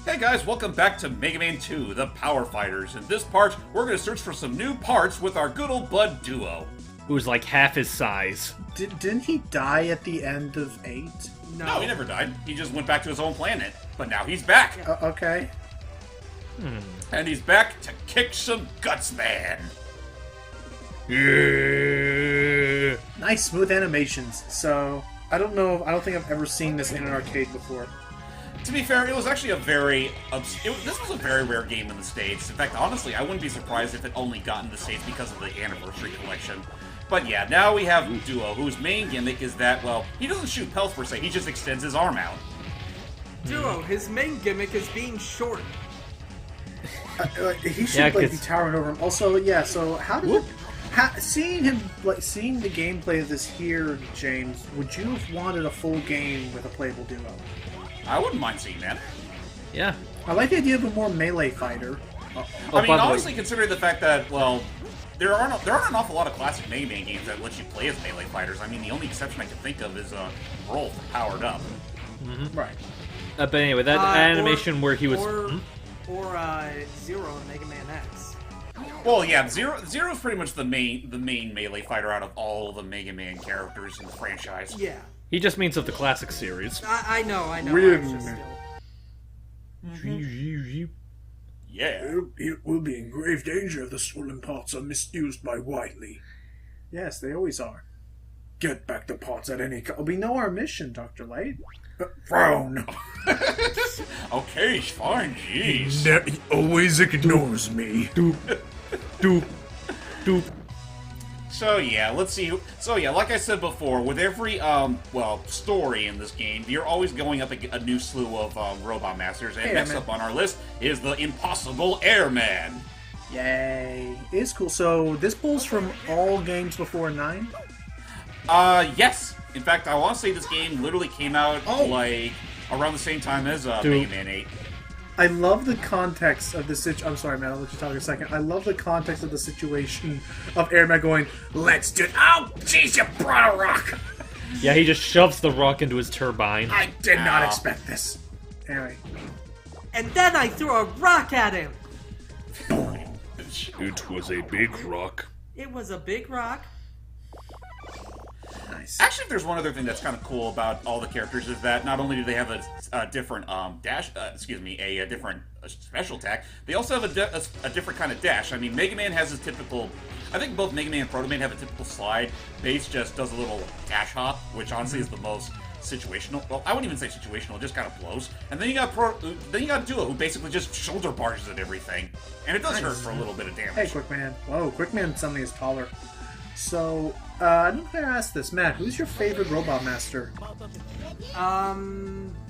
Hey guys, welcome back to Mega Man 2, the Power Fighters. In this part, we're going to search for some new parts with our good old bud Duo. Who's like half his size. Didn't he die at the end of 8? No, he never died. He just went back to his own planet. But now he's back. Okay. And he's back to kick some guts, man. Yeah. Nice, smooth animations. So, I don't think I've ever seen this in an arcade before. To be fair, it was actually a very... this was a very rare game in the States. In fact, honestly, I wouldn't be surprised if it only got in the States because of the Anniversary Collection. But yeah, now we have Duo, whose main gimmick is that, well, he doesn't shoot pelts per se, he just extends his arm out. Duo, his main gimmick is being short. He should be towering over him. Also, yeah. So how did seeing the gameplay of this here, James? Would you have wanted a full game with a playable Duo? I wouldn't mind seeing that. Yeah. I like the idea of a more melee fighter. I mean, honestly, considering the fact that, well, there aren't an awful lot of classic Mega Man games that let you play as melee fighters. I mean, the only exception I can think of is Roll for Powered Up. Right. But anyway, that animation where he was... Or Zero in Mega Man X. Well, yeah, Zero's pretty much the main melee fighter out of all the Mega Man characters in the franchise. Yeah. He just means of the classic series. I know. Yeah. It will be in grave danger if the swollen parts are misused by Wily. Yes, they always are. Get back the parts at any cost. We know our mission, Dr. Light. Frown. Okay, fine, jeez. He always ignores me. Doop. Doop. Doop. So yeah, let's see. So yeah, like I said before, with every story in this game, you're always going up a new slew of robot masters. And next up on our list is the Impossible Airman. Yay! It's cool. So this pulls from all games before 9. Yes. In fact, I want to say this game literally came out like around the same time as Mega Man 8. I love the context of the situation. I'm sorry, man. I'll let you talk in a second. I love the context of the situation of Airman going, "Let's do it." Oh, jeez, you brought a rock. Yeah, he just shoves the rock into his turbine. I did not expect this. Anyway. And then I threw a rock at him. It was a big rock. It was a big rock. Nice. Actually, there's one other thing that's kind of cool about all the characters is that not only do they have a different a different special attack, they also have a different kind of dash. I mean, Mega Man has his typical. I think both Mega Man and Proto Man have a typical slide. Base just does a little dash hop, which honestly is the most situational. Well, I wouldn't even say situational; it just kind of blows. And then you got Duo, who basically just shoulder barges at everything, and it does hurt for a little bit of damage. Hey, Quickman. Whoa, Quickman suddenly is taller. So, I don't know if I asked this. Matt, who's your favorite Robot Master?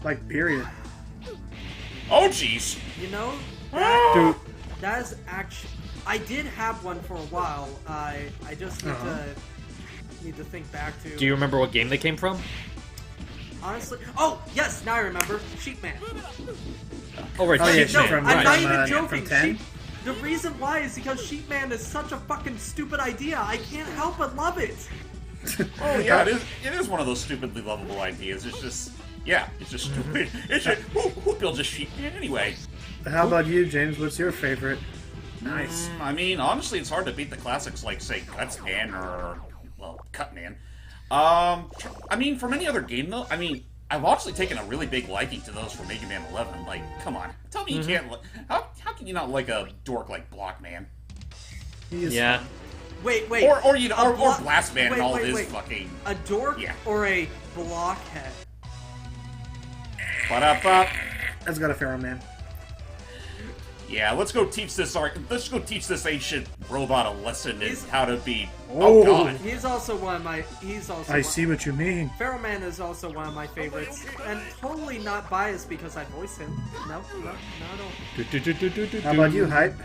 Like, period. Oh, jeez. You know, that is actually... I did have one for a while. I just need to think back to... Do you remember what game they came from? Honestly... Oh, yes, now I remember. Sheepman. Oh, right, Sheepman. No, I'm not even from joking. 10? The reason why is because Sheepman is such a fucking stupid idea. I can't help but love it. Oh yeah, it is one of those stupidly lovable ideas. It's just stupid. It's just, who builds a Sheepman anyway? How about you, James? What's your favorite? Nice. I mean, honestly, it's hard to beat the classics like, say, Gutsman or, well, Cutman. I mean, from any other game, though, I mean, I've honestly taken a really big liking to those from Mega Man 11. Like, come on. Tell me you can't... How can you not like a dork like Blockman? Yeah. Wait. Or Blastman and all his fucking... A dork or a blockhead? Ba-da-ba. That's got a Pharaoh Man. Yeah, let's go teach this ancient robot a lesson in how to be. Oh God! He's also one of my. I see what you mean. Pharaoh Man is also one of my favorites, and totally not biased because I voice him. No, not at all. How about you, Hype?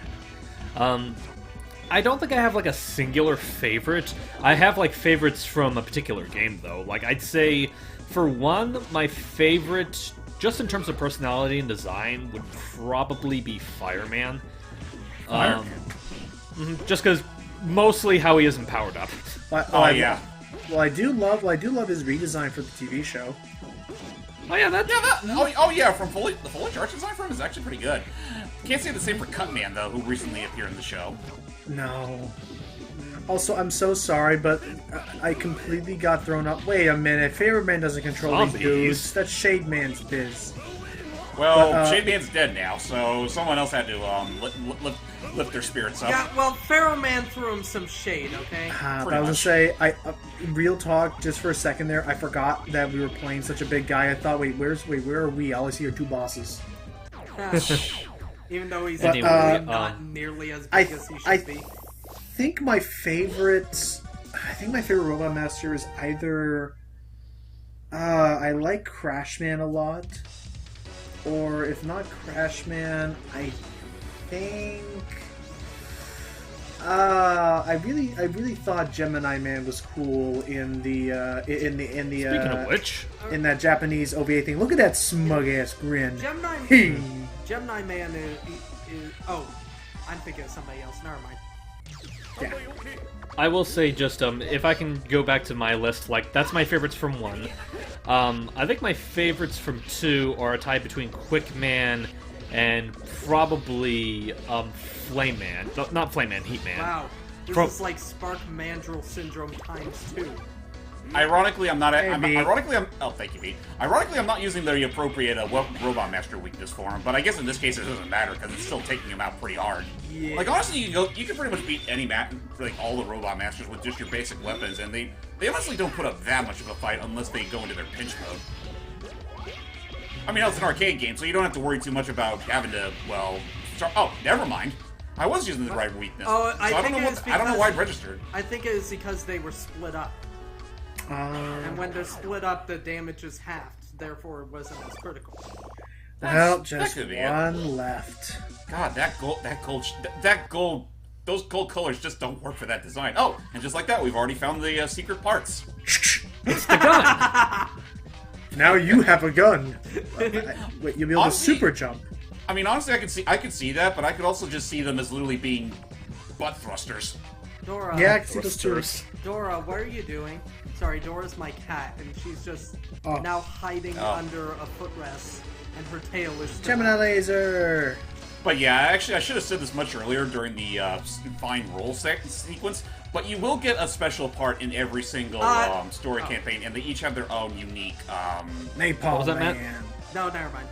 I don't think I have like a singular favorite. I have like favorites from a particular game though. Like I'd say, for one, my favorite, just in terms of personality and design, would probably be Fireman. Just because mostly how he isn't powered up. Well, I do love his redesign for the TV show. Oh yeah, that. Oh yeah, from the Foliage art design for him is actually pretty good. Can't say the same for Cutman though, who recently appeared in the show. No. Also, I'm so sorry, but I completely got thrown up. Wait a minute, Favorite Man doesn't control Zombies. these dudes. That's Shade Man's biz. Well, Shade Man's dead now, so someone else had to lift their spirits up. Yeah, well, Pharaoh Man threw him some shade, okay? I was gonna say, real talk, just for a second there, I forgot that we were playing such a big guy. I thought, where are we? All I see are two bosses. Even though he's Anyway, not nearly as big as he should be. I think my favorite Robot Master is either I like Crashman a lot, or if not Crashman, I think I really thought Gemini Man was cool in the Speaking of which, in that Japanese OVA thing. Look at that smug ass grin. Gemini Man is oh, I'm thinking of somebody else. Never mind. Yeah. I will say just if I can go back to my list, like that's my favorites from 1. I think my favorites from 2 are a tie between Quick Man and probably Flame Man. No, not Flame Man, Heat Man. Wow, this is like Spark Mandrill Syndrome ×2. Ironically, I'm not. Hey, Oh, thank you, Pete. Ironically, I'm not using the appropriate Robot Master weakness for him, but I guess in this case it doesn't matter because it's still taking him out pretty hard. Yeah. Like honestly, you can pretty much beat any all the Robot Masters with just your basic weapons, and they honestly don't put up that much of a fight unless they go into their pinch mode. I mean, it's an arcade game, so you don't have to worry too much about having to start. Oh, never mind. I was using the right weakness. Oh, I don't know why it registered. I think it is because they were split up. And when they're split up, the damage is halved. Therefore, it wasn't as critical. Well, just could be one left. God, those gold colors just don't work for that design. Oh, and just like that, we've already found the secret parts. it's the gun. Now you have a gun. Wait, you'll be able to super jump. I mean, honestly, I could see that, but I could also just see them as literally being butt thrusters. Dora. Yeah, I can see those thrusters. Dora, what are you doing? Sorry, Dora's my cat, and she's just now hiding under a footrest, and her tail is still Gemini laser. But yeah, actually, I should have said this much earlier during the fine roll sequence. But you will get a special part in every single story campaign, and they each have their own unique. Napalm was that, Matt? Man. No, never mind.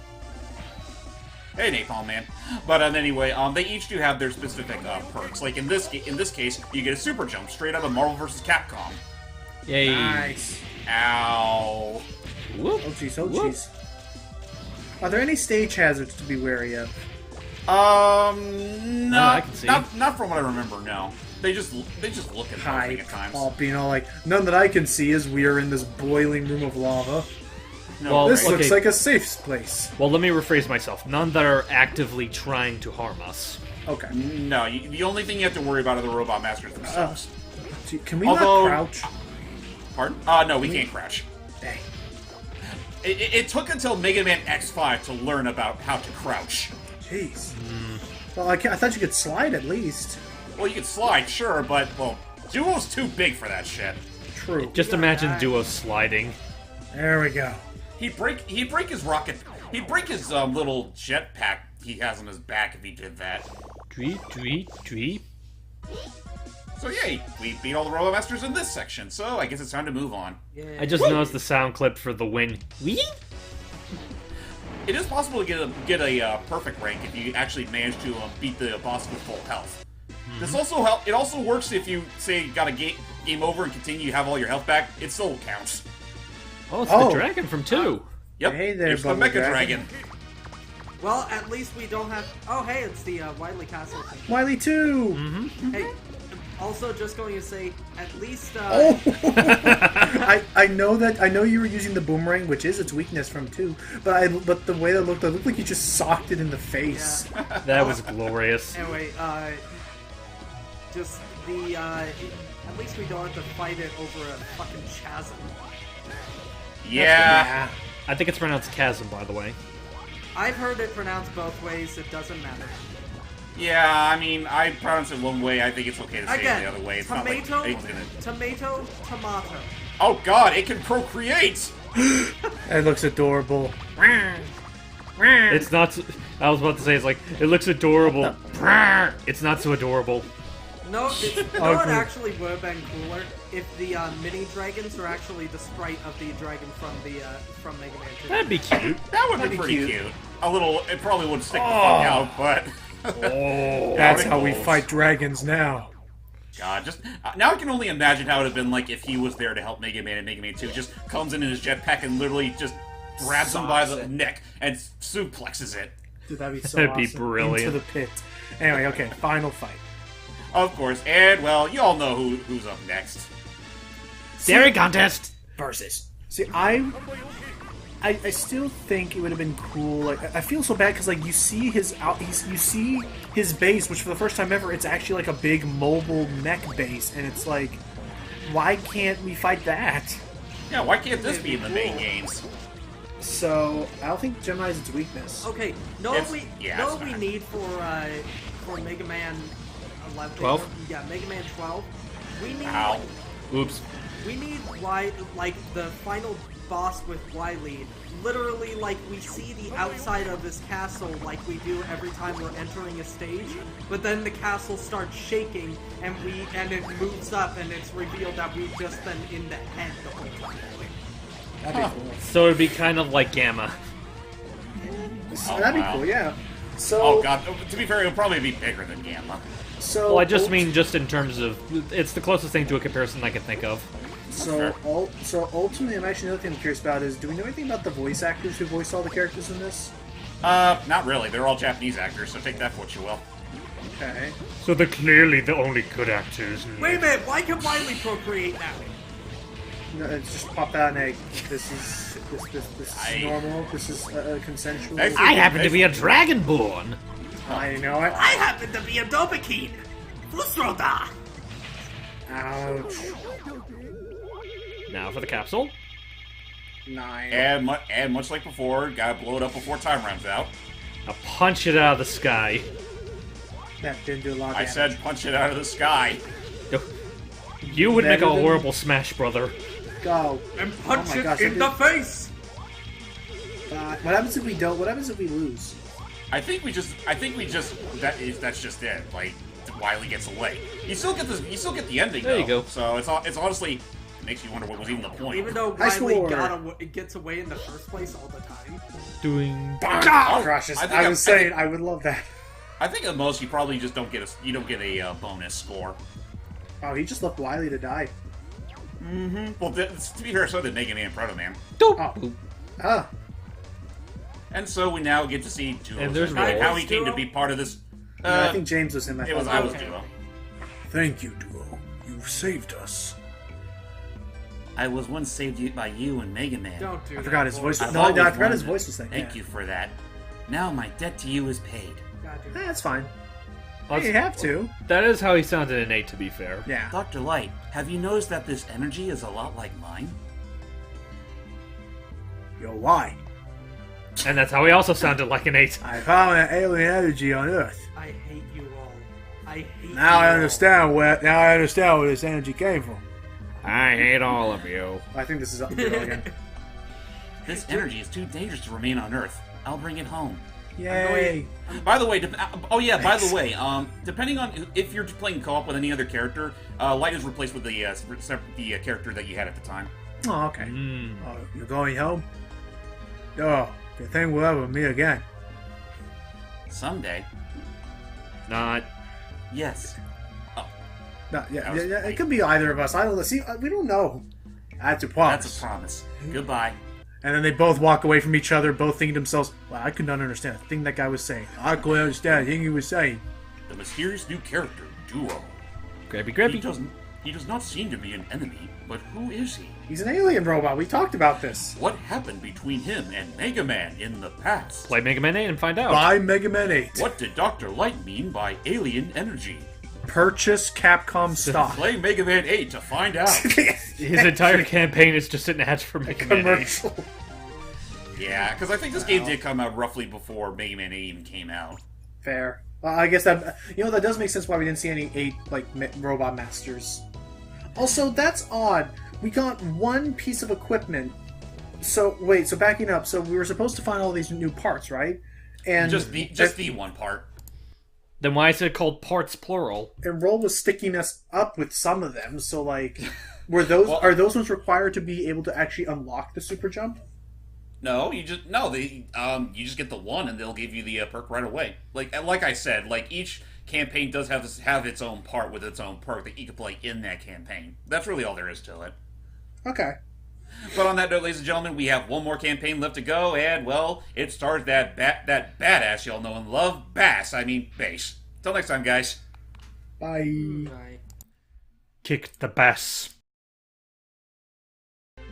Hey, Napalm Man. But anyway, they each do have their specific perks. Like in this case, you get a super jump straight out of Marvel vs. Capcom. Yay. Nice. Ow. Whoop. Oh jeez, oh Whoop. jeez. Are there any stage hazards to be wary of? No, I can see. Not from what I remember. No, they just look at something at times. Being all like, none that I can see as we are in this boiling room of lava. No, Well, This okay. looks like a safe place. Well, let me rephrase myself. None that are actively trying to harm us. Okay. no. The only thing you have to worry about are the Robot Masters themselves. Gee, can we Although- not crouch? Pardon? No, we can't crouch. Dang. It took until Mega Man X5 to learn about how to crouch. Jeez. Well, I thought you could slide at least. Well, you can slide, sure, but Duo's too big for that shit. True. Just imagine Duo sliding. There we go. He'd break his rocket. He'd break his little jetpack he has on his back if he did that. Tweet, tweet, tweet. So yay, we beat all the Robot Masters in this section. So I guess it's time to move on. Yeah. I just noticed the sound clip for the win. Wee? It is possible to get a perfect rank if you actually manage to beat the boss with full health. This also It also works if you say you got a game over and continue. You have all your health back. It still counts. Oh, it's the dragon from 2. Yep. Hey there, it's the Bubble Mecha Dragon. Dragon. Well, at least we don't have. Oh, hey, it's the Wily Castle thing. Wily 2! Mm-hmm. Hey, also just going to say, at least. Oh! I know you were using the boomerang, which is its weakness from 2, but the way that looked like you just socked it in the face. Yeah. That was glorious. Anyway, just the. At least we don't have to fight it over a fucking chasm. Yeah. I think it's pronounced chasm, by the way. I've heard it pronounced both ways. It doesn't matter. Yeah, I mean, I pronounce it one way. I think it's okay to say Again, it the other way. It's tomato, not like anyone's gonna... tomato, tomato. Oh god, it can procreate! It looks adorable. It's not. I was about to say it's like it looks adorable. It's not so adorable. No, it actually would have been cooler if the mini dragons are actually the sprite of the dragon from Mega Man 2. That'd be cute. That would be pretty cute. A little. It probably would stick the fuck out, but. That's how we fight dragons now. God, just now I can only imagine how it would have been like if he was there to help Mega Man and Mega Man 2 just comes in his jetpack and literally just grabs him by the neck and suplexes it. Dude, that'd be so That'd awesome. be brilliant. Into the pit. Anyway, okay, final fight. Of course, and well, you all know who's up next. Staring contest. Versus. See, I still think it would have been cool. Like, I feel so bad because like you see you see his base, which for the first time ever, it's actually like a big mobile mech base, and it's like, why can't we fight that? Yeah, why can't this be in the main games? So I don't think Gemini is its weakness. Okay, It's we fine. need for Mega Man 11. 12? Yeah, Mega Man 12. We need Ow. Oops. we need like the final boss with Wily. Literally, like we see the outside of this castle, like we do every time we're entering a stage. But then the castle starts shaking, and it moves up, and it's revealed that we've just been in the head the whole time. That'd be cool. So it'd be kind of like Gamma. That'd be wow. cool, yeah. So, Oh god, to be fair, it'll probably be bigger than Gamma. so Well, I just mean just in terms of it's the closest thing to a comparison I can think of. So ultimately, I'm actually another thing I'm curious about is, do we know anything about the voice actors who voiced all the characters in this? Not really. They're all Japanese actors, so take that for what you will. Okay. So they're clearly the only good actors. Wait a minute, why can Wily procreate now? No, it's just pop out an egg. This is normal. This is consensual. Next- I happen to be a dragonborn. I know it. I happen to be a Dovahkiin! Fusroda! Ouch. Now for the capsule. 9. And much like before, gotta blow it up before time runs out. Now punch it out of the sky. That didn't do a lot of I damage. said punch it out of the sky. You would make a Better than- horrible Smash Brother. Go. And punch Oh my it gosh, in that the face! What happens if we don't? What happens if we lose? I think we just that's just it. Like Wily gets away. You still get the ending. There you though. go. So it's honestly it makes you wonder what was even the point. Even though High Wily score. gets away in the first place all the time. Doing. Oh, Crushes. think I was saying I would love that. I think at most you probably just don't get a bonus score. Oh, he just left Wily to die. Well, to be fair, so did Mega Man and Proto Man. Oh. Ah. And so we now get to see Duo And there's how Rolls. he came to be part of this. No, I think James was him. I was Okay. Duo. Thank you, Duo. You've saved us. I was once saved by you and Mega Man. Don't do I that. forgot his voice. I've No, I always forgot his wanted- voice was like Thank that. you for that. Now my debt to you is paid. God, dude. That's fine. Well, You have to. That is how he sounded in 8, to be fair. Yeah. Dr. Light, have you noticed that this energy is a lot like mine? Yo, why? And that's how he also sounded like an 8. I found an alien energy on Earth. I hate you all. I hate Now you I all. understand where this energy came from. I hate all of you. I think this is up to Duo again. This energy is too dangerous to remain on Earth. I'll bring it home. Yay! By the way, depending on if you're playing co-op with any other character, Light is replaced with the character that you had at the time. Oh, okay. Mm. Oh, you're going home? Oh, good thing we'll ever meet again. Someday, Not. yes. No, yeah, That was it great. could be either of us. I don't know. See, we don't know. That's a promise. That's a promise. Goodbye. And then they both walk away from each other, both thinking to themselves, "Well, I could not understand a thing that guy was saying. I couldn't understand a thing he was saying." The mysterious new character, Duo. Grabby, He grabby. does not seem to be an enemy, but who is he? He's an alien robot. We talked about this. What happened between him and Mega Man in the past? Play Mega Man 8 and find out. Buy Mega Man 8. What did Dr. Light mean by alien energy? Purchase Capcom stock. Play Mega Man 8 to find out. His entire campaign is just an ad for Mega Man 8. Commercial. Yeah, because I think this game did come out roughly before Mega Man 8 even came out. Fair. I guess that that does make sense why we didn't see any 8 robot masters. Also, that's odd. We got one piece of equipment So wait, so backing up, so we were supposed to find all these new parts, right? And Just the one part. Then why is it called parts plural? and Roll was sticking us up with some of them. So like, were those Well- are those ones required to be able to actually unlock the super jump? No, you just get the one, and they'll give you the perk right away. Like I said, like each campaign does have its own part with its own perk that you can play in that campaign. That's really all there is to it. Okay. But on that note, ladies and gentlemen, we have one more campaign left to go, and well, it stars that badass y'all know and love, Bass. I mean, Bass. Till next time, guys. Bye. Right. Kick the bass.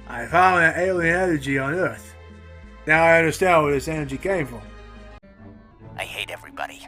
I found an alien energy on Earth. Now I understand where this energy came from. I hate everybody.